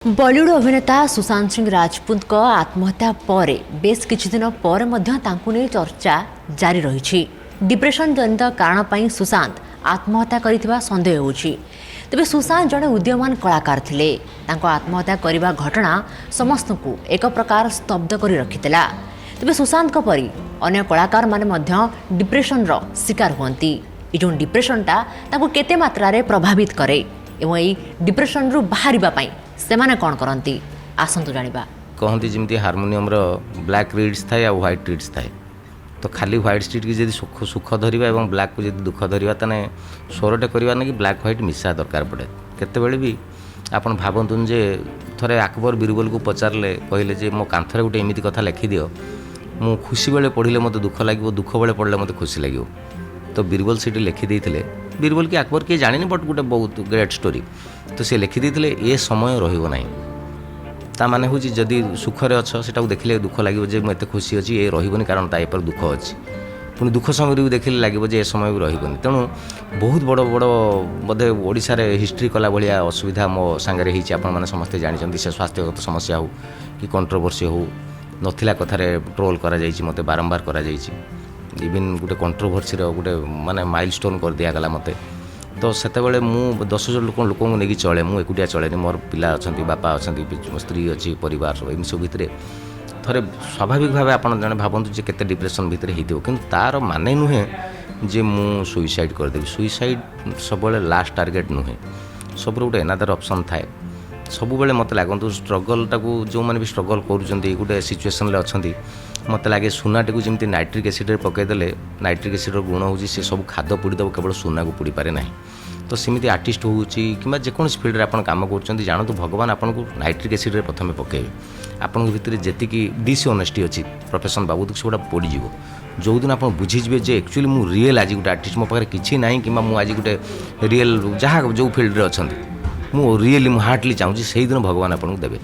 बॉलीवुड अभिनेता सुशांत सिंह राजपूत को आत्महत्या पर बेस किछि दिन पर मध्य तांकु नै चर्चा जारी रही। डिप्रेशन जनित कारण पर सुशांत आत्महत्या करिथिबा संदेह होछि। तेबे सुशांत जड़े उद्यमान कलाकार थिले। तांको आत्महत्या करिबा घटना समस्त को एक प्रकार स्तब्ध करि रखितला। तेबे सुशांत को परि अन्य कलाकार माने मध्य डिप्रेशन रो शिकार होंती। ई जो डिप्रेशनटा तांको केते मात्रा रे प्रभावित करे एवं ई डिप्रेशन रु बाहरिबा पई सेमाने कौन करती आसतु जाना कहती जमी हारमोनियम ब्लैक रीड्स थाए आ व्हाइट रीड्स थाए तो खाली व्हाइट स्ट्रीट की जब सुख धरवा और ब्लैक को जब दुख धरवा तेने स्वरटे करवा ना कि ब्लैक व्हाइट मिसा दरकार पड़े। केतबेले भी आपन भावतुन जे थरे अकबर बीरबल को पचारे कहले जे मो कांथरे गोटे एमती कथा लिखि दियो मु खुशी बेले पढ़ले मत दुख लगे दुख बेले पढ़ले मत खुशी लगे। तो बीरबल से लिखिदे बीरबल कि अकबर किए जानी बट गोटे बहुत ग्रेट स्टोरी तो सी लिखिदे ए समय रहा ताने हूँ जदि सुखरे अच्छ से देखले दुख लगे मुझे खुशी अच्छी ये रही कारण तापर दुख अच्छी पुणी दुख समय भी देखले लगे ए समय भी रही तेणु बहुत बड़ बड़ बोधे ओडिशा रे हिस्ट्री कला भाया असुविधा मो सांगे होती आपने समस्ते जानते से स्वास्थ्यगत समस्या हो कि कंट्रोवर्सी हो नथिला कथार ट्रोल करा मत बारंबार करा इवन गोटे कंट्रोवर्सी गोटे माने माइलस्टोन कर दिगला मत तो से मु 10 जन लोक को लेकिन चले मुझे एकुटिया चले मोर पिला अच्छा बापा अच्छा स्त्री अच्छी परिवार सब एम सब भितर थे स्वाभाविक भाव आप भावतु केते डिप्रेशन भितर हो कि तार माने नुहे जे मु सुइसाइड करदेवी। सुइसाइड सब लास्ट टार्गेट नुहे सब गोटे एनादर ऑप्शन थाए सब बेले मत लगता स्ट्रगल टाक जो मैंने भी स्ट्रगल कर गोटे सिचुएसन अच्छा मत लगे सुनाटी को जमी नाइट्रिक एसिड पकईदे नाइट्रिक एसिड गुण हो सब खाद पोड़ीदेव केवल सुना को पोड़ी पारे ना। तो सेमती आर्टिस्ट हो कि जेकोसी फील्ड में आप कम कर जानतु भगवान आपको नाइट्रिक एसिड प्रथम पकेबे आपन भितर जी डिसअनेस्टी अच्छी प्रोफेशन बाबू से गोटा पड़ज जो दिन आप बुझीजे जे एक्चुअली मु रियल आज गोटे आर्टिस्ट मो पाखे किसी ना कि आज गोटे रियल जहाँ जो फील्ड में अच्छा मु रियली मु हार्टली चाहूँगी से दिन भगवान आपको देवे।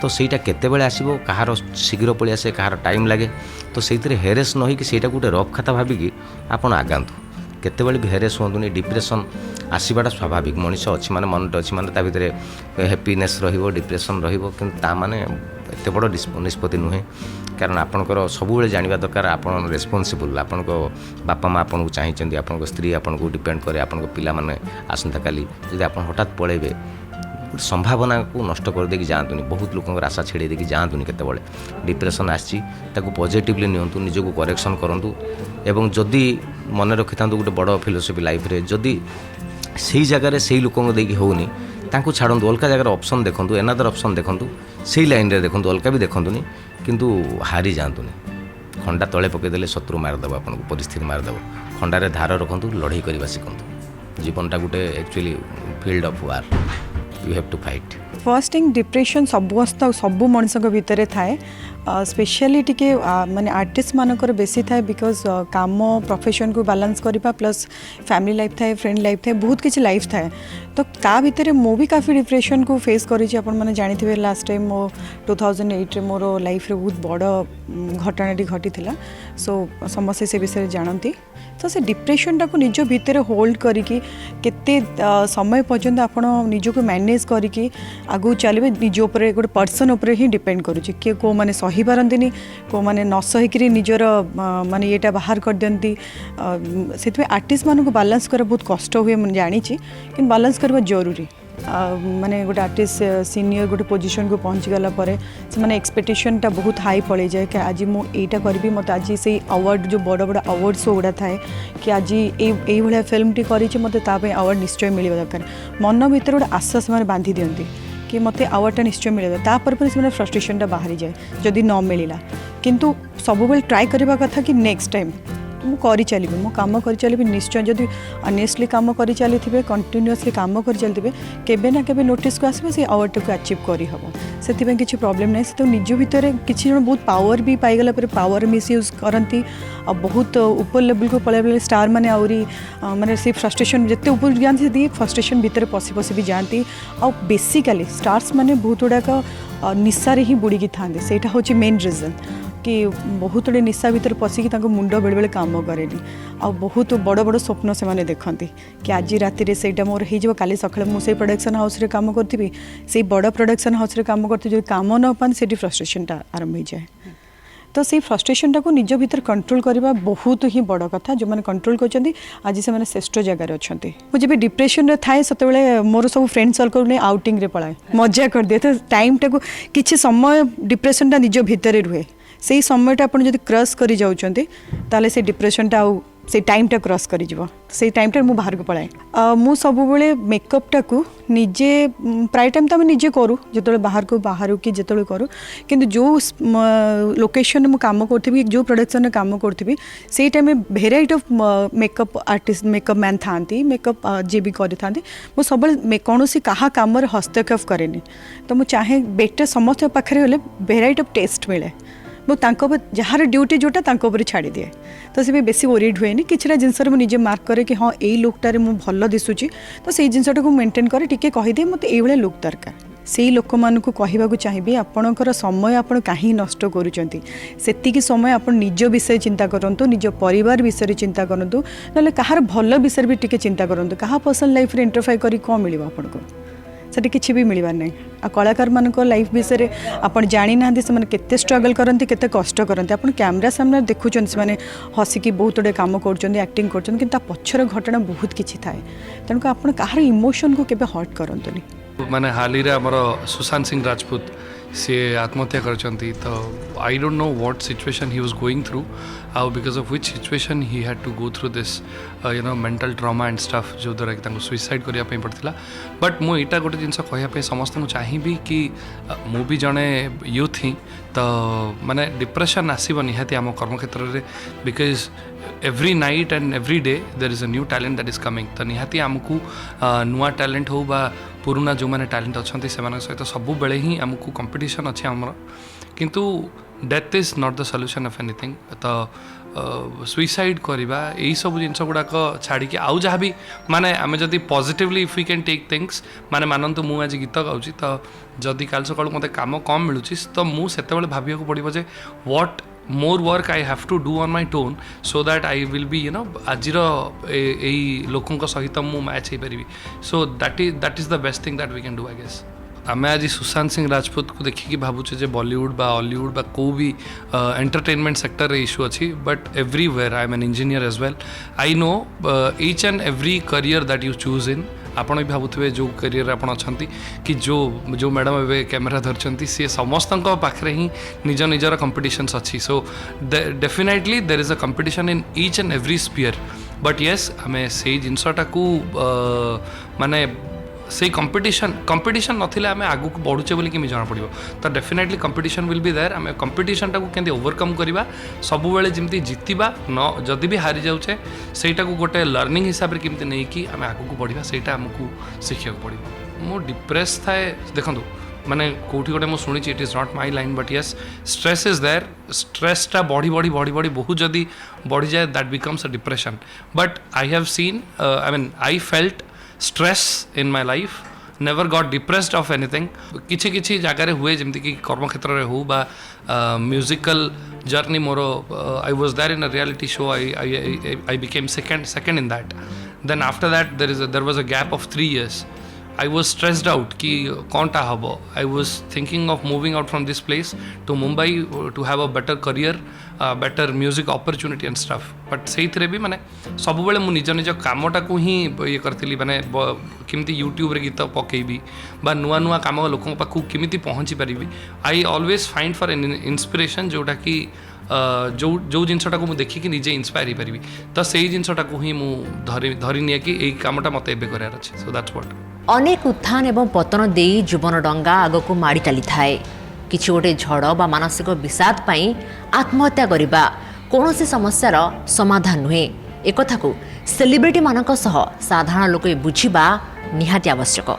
तो सहीटा केतेबेले आसो कहार शीघ्र पलि आसे कहार टाइम लगे तो से हेरेस न हो कि गोटे रफ खाता भाविकी आप आगातु केतेबेले भी हेरेस हूँ डिप्रेशन आसवाटा स्वाभाविक मनीष अच्छी माने मनटे अच्छी माने भितर हैप्पीनेस रहिबो डिप्रेशन रहिबो किंतु ता माने एते बड़ निष्पत्ति नुहे कारण आपणकर सबुबले जानिबा दरकार आपण रेस्पॉन्सिबल आपण बापा माँ आपको चाहिए आपण स्त्री आपको डिपेंड करे आपण पिला माने आसंता काली जदि आप हठात पळेबे संभावना को नष्ट कर देकी जातुनि बहुत लोक आशा छेड़े देकी जातुनि केतेबेले डिप्रेशन आसी ताको पॉजिटिवली नियंतु निजको करेक्शन करंतु एवं जदि मन रखि था गोटे बड़ फिलोसफी लाइफ रे जदि से जगह से लोक देकी होनी तांको छाड़ू अलग जगह ऑप्शन देखूँ एनादर ऑप्शन देखूँ से लाइन रे देखूँ अलग भी देखुनी किंतु हारी जातुनि खंडा तले पकईदे शत्रु मारदेव आपको परिस्थिति मारदेव खंडारे धार रखु लड़ाई करने शिखु जीवनटा गोटे actually field of war you have to fight. First thing depression सबू मनुष्य भितर थाए स्पेशली टिके माने आर्टिस्ट मानकर बेसी थाए बिकॉज काम प्रोफेशन को बैलेंस करवा प्लस फैमिली लाइफ थाए फ्रेंड लाइफ थाए बहुत किसी लाइफ थाए तो ता भितर मु भी काफ़ी डिप्रेशन को फेस करी आपण मैंने जानी लास्ट टाइम मो 2008 रे मोर लाइफ रे बहुत बड़ घटनाटी घटी सो समस्या से विषय जानती तो से डिप्रेशन टाक निज भितर होल्ड करके केते समय पर्यंत आपण निज को मैनेज करके आगू चलिए निज उपर गोटे पर्सन उपर ही डिपेंड करुच्ची किए को मैंने सही पारती को मैंने न सहीकि निजर माने येटा बाहर कर दियंती से आर्टिस्ट मानक बैलेंस करा बहुत कष्ट हुए मुझे जानी कि बैलेंस करवा जरूरी माने गोटे आर्टिस्ट सीनियर गोटे पोजीशन को पहुँची गला परे से माने एक्सपेक्टेशन टा बहुत हाई पड़े जाए कि आज मु एटा करबी मत आज से अवार्ड जो बड़ बड़ अवार्ड शो गुड़ा थाए कि आज ये भाया फिल्म टी करी मत अवार्ड निश्चय मिलवा दरकार मन भीतर गोटे आशा से बांधी दियंती कि मत अवार्डटा निश्चय मिले तापर से फ्रस्ट्रेशन बाहरी जाए जदि न मिलला किंतु सब बेल ट्राई करवा कथा कि नेक्स्ट टाइम मु करी चली मो काम कर चली निश्चय जदि अनेस्टली काम कर चली कंटिन्यूअसली काम कर चलते केबे ना केबे नोटिस को आसो से अवार्ड को अचीव करी हम से किसी प्रॉब्लम नहीं से निज भितर किसी जन बहुत पावर भी पाईगला पावर मिसयूज करती बहुत ऊपर लेवल को पलैबले स्टार मैंने आहरी माने से फ्रस्ट्रेशन जिते ऊपर जाती से फ्रस्ट्रेशन भितर पशि पशि भी जाती आ बेसिकाली स्टार्स मैंने बहुत गुड़ाक निशारे ही बुड़ी था सेटा हूँ मेन रिजन कि बहुत गुड़े निशा भितर पशिकी मुंड बेले बेले काम करे आ बहुत बड़ बड़ स्वप्न से माने देखती कि आज राति से मोर हो काली सकाଳେ मुझे प्रोडक्शन हाउस रे काम करी से बड़ प्रोडक्शन हाउस रे काम करती जो काम न पान से फ्रस्ट्रेशनटा आरंभ हो जाए तो से फ्रस्ट्रेशनटा को निज भीतर कंट्रोल करवा बहुत ही बड़ कथा जो मैंने कंट्रोल कर आज से मैंने श्रेष्ठ जगार अच्छा मुझे जब डिप्रेशन रे थाए सब मोर सब फ्रेंड सर्कल ने आउटिंग रे पलाए मजा कर दिए तो टाइम टाक किसी समय डिप्रेशनटा निज भितर रुहे से समयटा आप जब क्रॉस कर जाते से डिप्रेशनटा से टाइमटा क्रॉस कर से टाइमटा मुझे बाहर को पलाए मु सब मेकअपटा को निजे प्राय टाइम तो निजे करूँ जो बाहर कि जो करूँ किंतु जो लोकेशन में काम करी जो प्रोडक्शन काम करी से time variety of makeup artist makeup man था मेकअप जी भी करी था मुझे सब कौन क्या कम हस्तक्षेप कैनि तो मुझे चाहे बेटर समस्त पाखे भेराइटी ऑफ टेस्ट मिले मुझे जार ड्यूटी जोटा छाड़ी दिए तो सी बेसी ओरिड हुए किसी जिनस मुझे मार्क करे कि हाँ यही लुकटारे मुझे भल दिशुची तो से जिनटा को मेंटेन करे टिके कहीदिए मत ये लुक दरकार से लोक मानू कहवाक चाहिए आपणकर समय आप कहीं नष्ट करुँच समय आप निज विषय चिंता करूँ निज परिवार विषय चिंता करूँ ना कहार भल विषय भी टिके चिंता करूँ क्या पर्सनल लाइफ इंटरफेयर करी कौन मिल आपको से किसी भी मिलवार ना आ कलाकार मान लाइफ विषय आप जानी ना से केते स्ट्रगल करती केते कष्ट करती आप कैमरा सामने देखुं से हसिकी बहुत गुड़े काम कर एक्टिंग कर पछर घटना बहुत किसी थाए तेणुक आप कहार इमोशन को केबे हर्ट करंतुनी माने हाली रे हमर सुशांत सिंह राजपूत से आत्महत्या करचंती तो I don't know what situation he was going through how because of which situation he had to go through this you know mental trauma and stuff जो द्वारा कि सुइसाइड करिया पे पड़थिला बट मु एटा गोटे जिंस कहया पे समस्त को चाहिबी कि मु भी जने यूथ ही तो माने डिप्रेशन आसीबो निहाती हम कर्म क्षेत्र रे because every night and every day there is a new talent that is coming तो निहाती आमको नुआ टैलेंट हो बा पुराना जो मैंने टैलेंट अच्छा से सहित सब बेले ही आमको कंपटीशन अच्छे आमर किंतु death is not the solution of anything तो सुइसाइड करवा यही सब जिन गुड़ाक छाड़ी आउ जहाँ भी माने आम जदि positively if we can take things माने मानतु मु आज गीत गाऊँ तो जदि काल सकाल मत काम कम मिलूँ तो मुझे भाविया पड़ो जे what more work I have to do on my tone so that I will be you know आजिर यही लोकों सहित मु मैच हो पारि so that is the best thing that we can do I guess आम आज सुशांत सिंह राजपूत को देखिकी भावुचे जे बॉलीवुड बा हॉलीवुड बा को भी एंटरटेनमेंट सेक्टर रे इश्यू अच्छी but everywhere I am an engineer as well I know each and every career that you choose इन आपड़ भी भावुवे जो करियर आप अच्छा कि जो मैडम ए कैमेरा धरती सी समस्त पाखे ही निज निजर कंपिटिशन्स अच्छी so definitely there is a competition in each and every sphere but yes आम से जिनसटा को माने से कंपिटिशन नथिले आम आगु को बढ़ुचे बोली कि जना पड़ो तो definitely competition will be there आम कंपिटिशन टाको केंति ओवरकम करवा सब बेले जमी जितवा न जदि भी हारी जाऊे सेटा को गोटे लर्निंग हिसाब से केमती नहीं कि आम आगु को बढ़ा सेटा आमको शिखा पड़ो मो डिप्रेस थाए देखो माने कोठी गोटे मुझे शुणी it is not my line but yes stress is there स्ट्रेसटा बढ़ी बहुत जदि बढ़ी जाए that becomes a depression but I have seen I mean I felt stress in my life never got depressed of anything किछि जगार हुए जमती कि कर्म क्षेत्र रे हो बा म्यूजिकल जर्नी मोर I was there in a reality show I became second in that then after that there was a gap of 3 years I was stressed out कि कौनटा हम I was thinking of moving out from this place to Mumbai to have a better career better music opportunity and stuff but से भी माने सब बेले मु निज कामटा को ही ये करथिली माने किमती यूट्यूब रे गीत पकेबी बा नुआ काम लोकों पाखु किमिति पहुँची पारिबी I always find for an inspiration जोटा कि जो जिनसटा को मुझे देखिकी निजे इंस्पायर हो पारि तो से जिनसटा को ही धरी निए कि यही कामटा मत एबे करार अच्छे सो दैट्स व्हाट अनेक उत्थान एवं पतन दे जीवन डंगा आग को माड़ी चली थाए किछि गोटे झड़ बा मानसिक विषाद पई आत्महत्या करिबा कौनसी समस्यार समाधान नुहे एक कथा को सेलिब्रिटी मानक सह साधारण लोक बुझिबा निहाती आवश्यक।